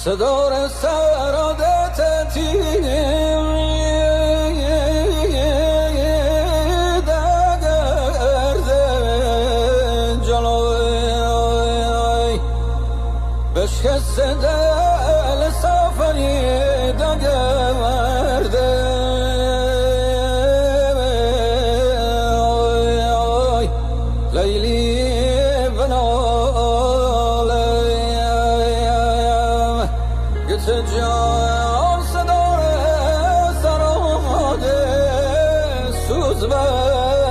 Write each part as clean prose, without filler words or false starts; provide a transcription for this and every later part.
صدار سرادت تیم دگرد جلوی بشکست دل سفری دگرد لیلی جان صدای سراده سوز و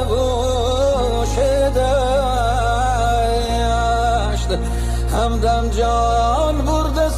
گوشه دشت همدم جان برده